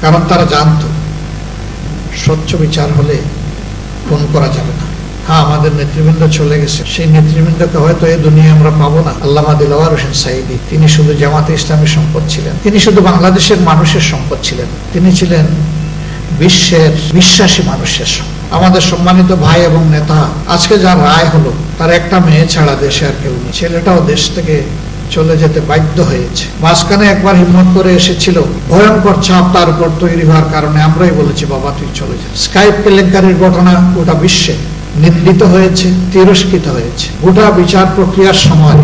কারণ তারা জানতো স্বচ্ছ বিচার হলে খুন করা যাবে না। হ্যাঁ, আমাদের নেতৃবৃন্দ চলে গেছে, সেই নেতৃবৃন্দকে হয়তো এই দুনিয়ায় আমরা পাবো না। আল্লামা দিলওয়ার হোসেন সাঈদী, তিনি শুধু জামাতে ইসলামীর সম্পদ ছিলেন, তিনি শুধু বাংলাদেশের মানুষের সম্পদ ছিলেন, তিনি ছিলেন বিশ্বের বিশ্বাসী মানুষের সম্পদ। আমাদের সম্মানিত ভাই এবং নেতা, আজকে যার রায় হলো, তার একটা মেয়ে ছাড়া দেশে আর কেউ নেই। ছেলেটাও দেশ থেকে চলে যেতে বাধ্য হয়েছে। মাঝখানে একবার হিম্মত করে এসেছিল, ভয়ঙ্কর চাপ তার উপর তৈরি হওয়ার কারণে আমরাই বলেছি, বাবা তুই চলে যা। স্কাইপ কেলেঙ্কারির ঘটনা গোটা বিশ্বে নিন্দিত হয়েছে, তিরস্কৃত হয়েছে। গোটা বিচার প্রক্রিয়ার সময়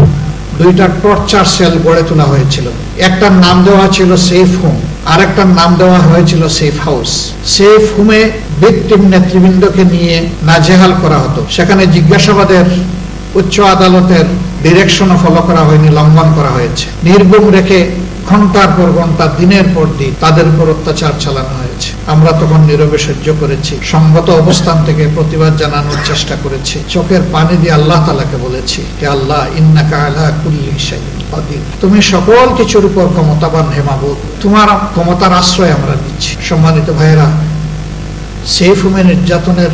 দুইটা টর্চার সেল গড়ে তোলা হয়েছিল। একটার নাম দেওয়া ছিল সেফ হোম, আর একটার নাম দেওয়া হয়েছিল সেফ হাউস। সেফ হোমে ভিকটিম নেতৃবৃন্দকে নিয়ে নাজেহাল করা হতো, সেখানে জিজ্ঞাসাবাদের উচ্চ আদালতের ডিরেকশনও ফলো করা হয়নি, লঙ্ঘন করা হয়েছে। নির্গুম রেখে ঘন্টার পর ঘন্টা, দিনের পর দিন তাদের উপর অত্যাচার চালানো হয়েছে। আমরা তখন নীরবে সহ্য করেছি, সঙ্গত অবস্থান থেকে প্রতিবাদ জানানোর চেষ্টা করেছি। চোখের পানি দিয়ে আল্লাহ তাআলাকে বলেছি, হে আল্লাহ, ইন্নাকা আলা কুল্লি শাইইন কাদির, তুমি সকল কিছুর উপর ক্ষমতাবান, হে মাবুদ, তোমার ক্ষমতার আশ্রয় আমরা নিচ্ছি। সম্মানিত ভাইয়েরা, সেফ হোমে নির্যাতনের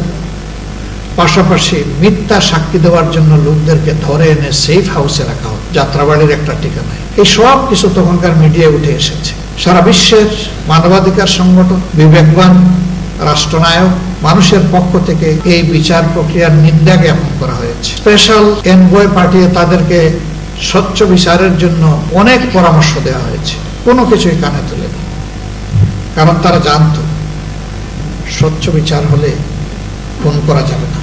পাশাপাশি মিথ্যা সাক্ষী দেওয়ার জন্য লোকদেরকে ধরে এনে সেফ হাউসে রাখা হয়, যাত্রাবাড়ির একটা ঠিকানায়। এই সব কিছু তখনকার মিডিয়ায় উঠে এসেছে। সারা বিশ্বের মানবাধিকার সংগঠন, বিবেকবান রাষ্ট্রনায়ক, মানুষের পক্ষ থেকে এই বিচার প্রক্রিয়ার নিন্দা জ্ঞাপন করা হয়েছে। স্পেশাল এনভয় পাঠিয়ে তাদেরকে স্বচ্ছ বিচারের জন্য অনেক পরামর্শ দেওয়া হয়েছে, কোনো কিছুই কানে তোলেনি। কারণ তারা জানতো স্বচ্ছ বিচার হলে খুন করা যাবে না,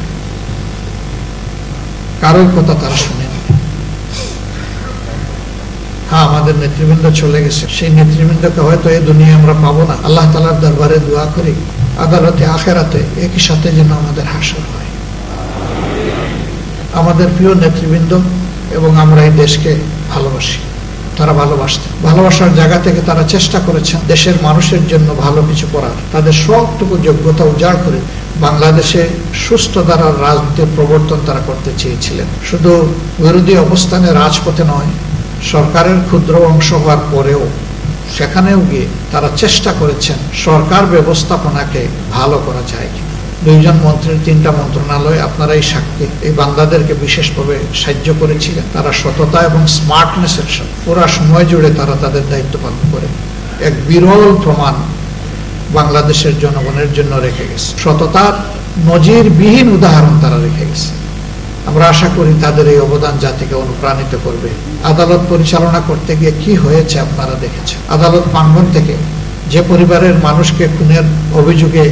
কারোর কথা তারা শুনেনি। হ্যাঁ, আমাদের নেতৃবৃন্দ চলে গেছে, সেই নেতৃবৃন্দকে হয়তো এই দুনিয়ায় আমরা পাবো না। আল্লাহ তাআলার দরবারে দোয়া করি, আদালতে আখিরাতে একই সাথে যেন আমাদের হাসর হয়। আমাদের প্রিয় নেতৃবৃন্দ এবং আমরা এই দেশকে ভালোবাসি, তারা ভালোবাসার জায়গা থেকে তারা চেষ্টা করেছেন দেশের মানুষের জন্য ভালো কিছু করার। তাদের সবটুকু যোগ্যতা উজাড় করে বাংলাদেশে সুস্থ ধারার রাজনীতির প্রবর্তন তারা করতে চেয়েছিলেন। শুধু বিরোধী অবস্থানে রাজপথে নয়, সরকারের ক্ষুদ্র অংশ হওয়ার পরেও সেখানেও গিয়ে তারা চেষ্টা করেছেন সরকার ব্যবস্থাপনাকে ভালো করা যায় কিনা। দুইজন মন্ত্রীর 3টা মন্ত্রণালয়, আপনারা এই সাক্ষী, এই বান্দাদেরকে বিশেষভাবে সাহায্য করেছিলেন। তারা সততা এবং স্মার্টনেসের সাথে পুরা সময় জুড়ে তারা তাদের দায়িত্ব পালন করে এক বিরল প্রমাণ বাংলাদেশের জনগণের জন্য রেখে গেছে। সততার নজিরবিহীন উদাহরণ তারা রেখে গেছে। আমরা আশা করি তাদের এই অবদান জাতিকে অনুপ্রাণিত করবে। আদালত পরিচালনা করতে গিয়ে কি হয়েছে আপনারা দেখেছেন। আদালত প্রাঙ্গণ থেকে যে পরিবারের মানুষকে খুনের অভিযোগে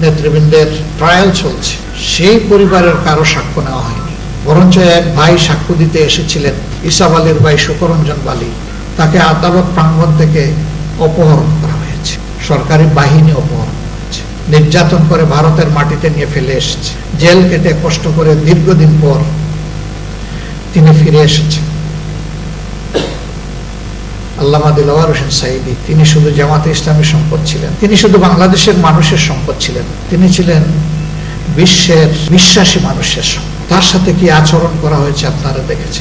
নেতৃবৃন্দের ট্রায়াল চলছে, সেই পরিবারের কারো সাক্ষ্য নেওয়া হয়নি, বরঞ্চ এক ভাই সাক্ষ্য দিতে এসেছিলেন, ইসাব আলীর ভাই শুকরঞ্জন বালি, তাকে আদালত প্রাঙ্গণ থেকে অপহরণ করা হয়েছে। সরকারি বাহিনী অপহরণ করেছে, নির্যাতন করে ভারতের মাটিতে নিয়ে ফেলে এসেছে। জেল কেটে কষ্ট করে দীর্ঘদিন পর তিনি ফিরে এসেছেন। আল্লামা দিলওয়ার হোসেন সাঈদী, তিনি শুধু জামাতে ইসলামীর সম্পদ ছিলেন, তিনি শুধু বাংলাদেশের মানুষের সম্পদ ছিলেন, তিনি ছিলেন বিশ্বের বিশ্বাসী মানুষের সম্পদ। তার সাথে কি আচরণ করা হয়েছে আপনারা দেখেছেন।